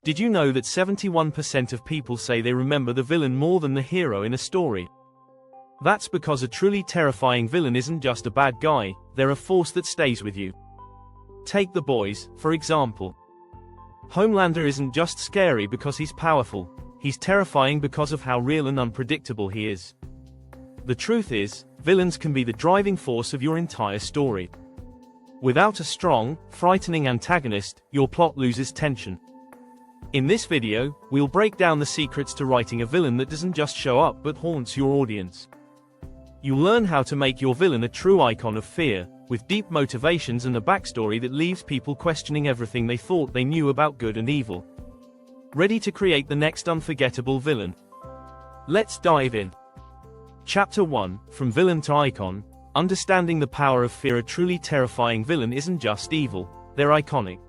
Did you know that 71% of people say they remember the villain more than the hero in a story? That's because a truly terrifying villain isn't just a bad guy, they're a force that stays with you. Take The Boys, for example. Homelander isn't just scary because he's powerful, he's terrifying because of how real and unpredictable he is. The truth is, villains can be the driving force of your entire story. Without a strong, frightening antagonist, your plot loses tension. In this video, we'll break down the secrets to writing a villain that doesn't just show up but haunts your audience. You'll learn how to make your villain a true icon of fear, with deep motivations and a backstory that leaves people questioning everything they thought they knew about good and evil. Ready to create the next unforgettable villain? Let's dive in. Chapter 1, From Villain to Icon. Understanding the power of fear. A truly terrifying villain isn't just evil, they're iconic.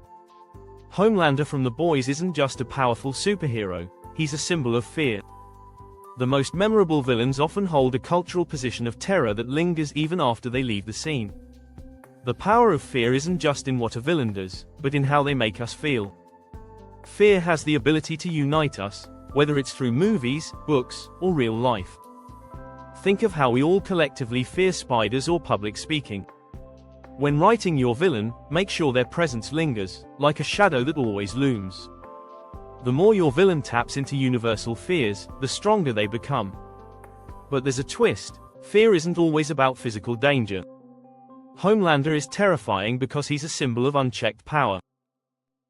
Homelander from The Boys isn't just a powerful superhero, he's a symbol of fear. The most memorable villains often hold a cultural position of terror that lingers even after they leave the scene. The power of fear isn't just in what a villain does, but in how they make us feel. Fear has the ability to unite us, whether it's through movies, books, or real life. Think of how we all collectively fear spiders or public speaking. When writing your villain, make sure their presence lingers, like a shadow that always looms. The more your villain taps into universal fears, the stronger they become. But there's a twist: fear isn't always about physical danger. Homelander is terrifying because he's a symbol of unchecked power.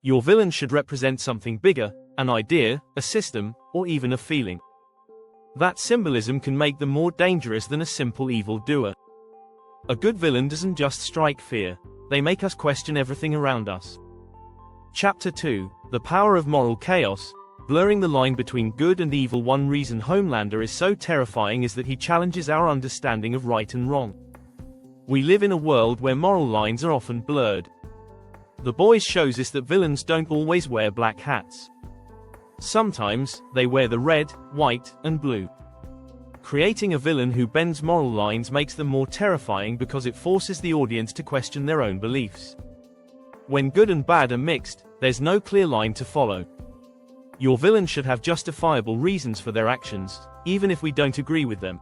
Your villain should represent something bigger, an idea, a system, or even a feeling. That symbolism can make them more dangerous than a simple evildoer. A good villain doesn't just strike fear, they make us question everything around us. Chapter 2, The Power of Moral Chaos. Blurring the line between good and evil. One reason Homelander is so terrifying is that he challenges our understanding of right and wrong. We live in a world where moral lines are often blurred. The Boys shows us that villains don't always wear black hats. Sometimes, they wear the red, white, and blue. Creating a villain who bends moral lines makes them more terrifying because it forces the audience to question their own beliefs. When good and bad are mixed, there's no clear line to follow. Your villain should have justifiable reasons for their actions, even if we don't agree with them.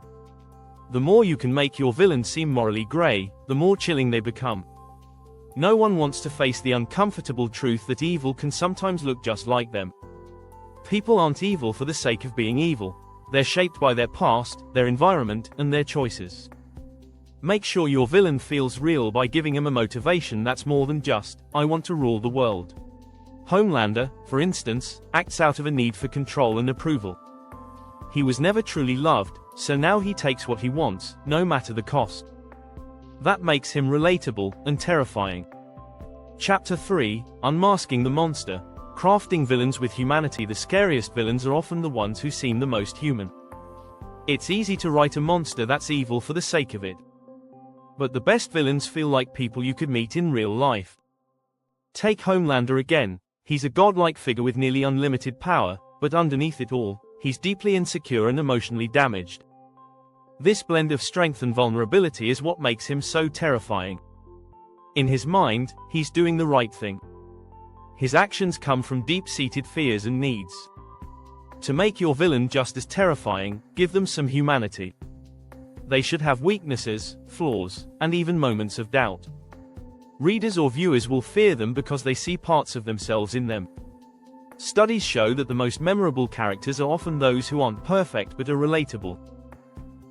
The more you can make your villain seem morally gray, the more chilling they become. No one wants to face the uncomfortable truth that evil can sometimes look just like them. People aren't evil for the sake of being evil. They're shaped by their past, their environment, and their choices. Make sure your villain feels real by giving him a motivation that's more than just, "I want to rule the world." Homelander, for instance, acts out of a need for control and approval. He was never truly loved, so now he takes what he wants, no matter the cost. That makes him relatable and terrifying. Chapter 3, Unmasking the Monster. Crafting villains with humanity. The scariest villains are often the ones who seem the most human. It's easy to write a monster that's evil for the sake of it. But the best villains feel like people you could meet in real life. Take Homelander again. He's a godlike figure with nearly unlimited power, but underneath it all, he's deeply insecure and emotionally damaged. This blend of strength and vulnerability is what makes him so terrifying. In his mind, he's doing the right thing. His actions come from deep-seated fears and needs. To make your villain just as terrifying, give them some humanity. They should have weaknesses, flaws, and even moments of doubt. Readers or viewers will fear them because they see parts of themselves in them. Studies show that the most memorable characters are often those who aren't perfect but are relatable.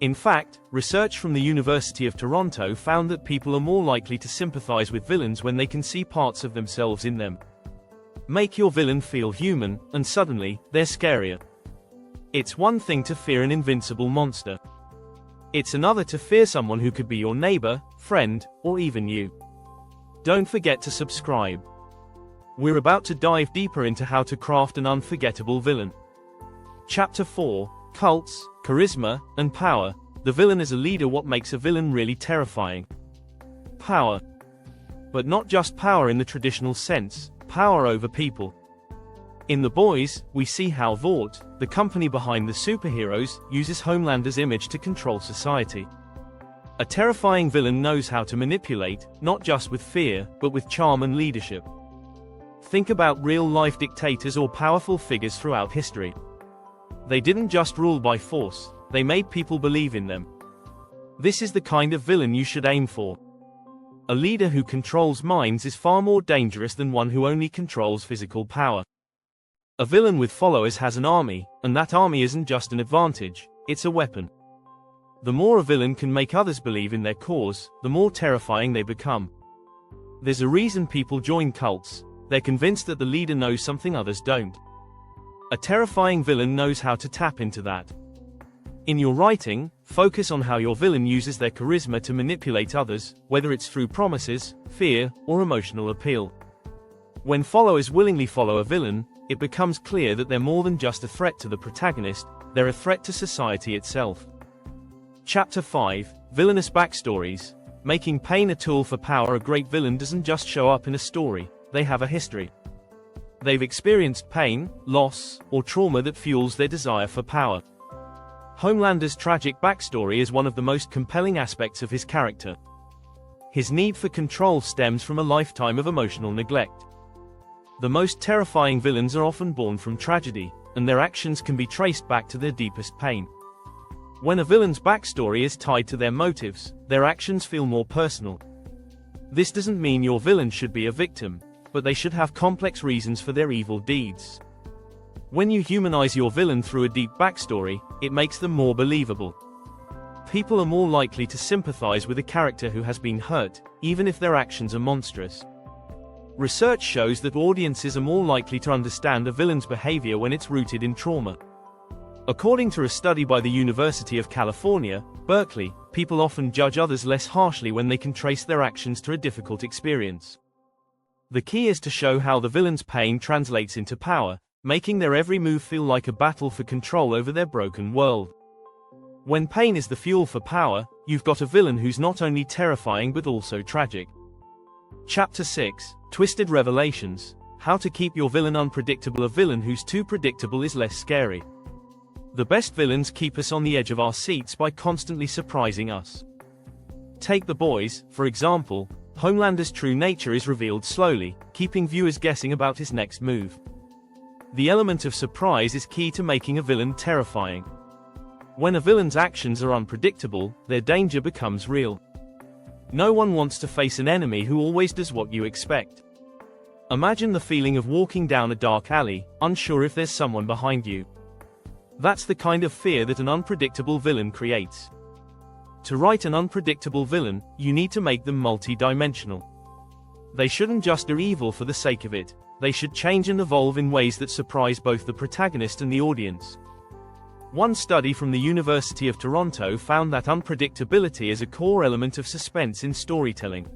In fact, research from the University of Toronto found that people are more likely to sympathize with villains when they can see parts of themselves in them. Make your villain feel human, and suddenly, they're scarier. It's one thing to fear an invincible monster. It's another to fear someone who could be your neighbor, friend, or even you. Don't forget to subscribe. We're about to dive deeper into how to craft an unforgettable villain. Chapter 4, Cults, Charisma, and Power. The villain is a leader. What makes a villain really terrifying? Power. But not just power in the traditional sense. Power over people. In The Boys, we see how Vought, the company behind the superheroes, uses Homelander's image to control society. A terrifying villain knows how to manipulate, not just with fear, but with charm and leadership. Think about real-life dictators or powerful figures throughout history. They didn't just rule by force, they made people believe in them. This is the kind of villain you should aim for. A leader who controls minds is far more dangerous than one who only controls physical power. A villain with followers has an army, and that army isn't just an advantage, it's a weapon. The more a villain can make others believe in their cause, the more terrifying they become. There's a reason people join cults. They're convinced that the leader knows something others don't. A terrifying villain knows how to tap into that. In your writing, focus on how your villain uses their charisma to manipulate others, whether it's through promises, fear, or emotional appeal. When followers willingly follow a villain, it becomes clear that they're more than just a threat to the protagonist, they're a threat to society itself. Chapter 5, Villainous Backstories. Making pain a tool for power. A great villain doesn't just show up in a story, they have a history. They've experienced pain, loss, or trauma that fuels their desire for power. Homelander's tragic backstory is one of the most compelling aspects of his character. His need for control stems from a lifetime of emotional neglect. The most terrifying villains are often born from tragedy, and their actions can be traced back to their deepest pain. When a villain's backstory is tied to their motives, their actions feel more personal. This doesn't mean your villain should be a victim, but they should have complex reasons for their evil deeds. When you humanize your villain through a deep backstory, it makes them more believable. People are more likely to sympathize with a character who has been hurt, even if their actions are monstrous. Research shows that audiences are more likely to understand a villain's behavior when it's rooted in trauma. According to a study by the University of California, Berkeley, people often judge others less harshly when they can trace their actions to a difficult experience. The key is to show how the villain's pain translates into power, making their every move feel like a battle for control over their broken world. When pain is the fuel for power, you've got a villain who's not only terrifying but also tragic. Chapter 6, Twisted Revelations. How to keep your villain unpredictable. A villain who's too predictable is less scary. The best villains keep us on the edge of our seats by constantly surprising us. Take The Boys, for example. Homelander's true nature is revealed slowly, keeping viewers guessing about his next move. The element of surprise is key to making a villain terrifying. When a villain's actions are unpredictable, their danger becomes real. No one wants to face an enemy who always does what you expect. Imagine the feeling of walking down a dark alley, unsure if there's someone behind you. That's the kind of fear that an unpredictable villain creates. To write an unpredictable villain, you need to make them multi-dimensional. They shouldn't just do evil for the sake of it, they should change and evolve in ways that surprise both the protagonist and the audience. One study from the University of Toronto found that unpredictability is a core element of suspense in storytelling.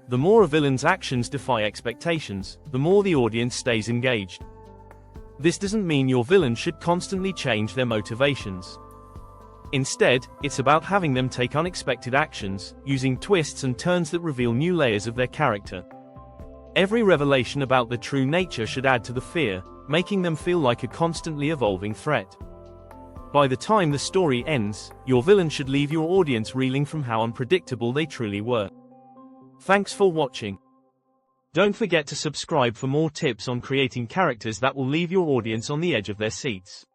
The more a villain's actions defy expectations, the more the audience stays engaged. This doesn't mean your villain should constantly change their motivations. Instead, it's about having them take unexpected actions, using twists and turns that reveal new layers of their character. Every revelation about their true nature should add to the fear, making them feel like a constantly evolving threat. By the time the story ends, your villain should leave your audience reeling from how unpredictable they truly were. Thanks for watching. Don't forget to subscribe for more tips on creating characters that will leave your audience on the edge of their seats.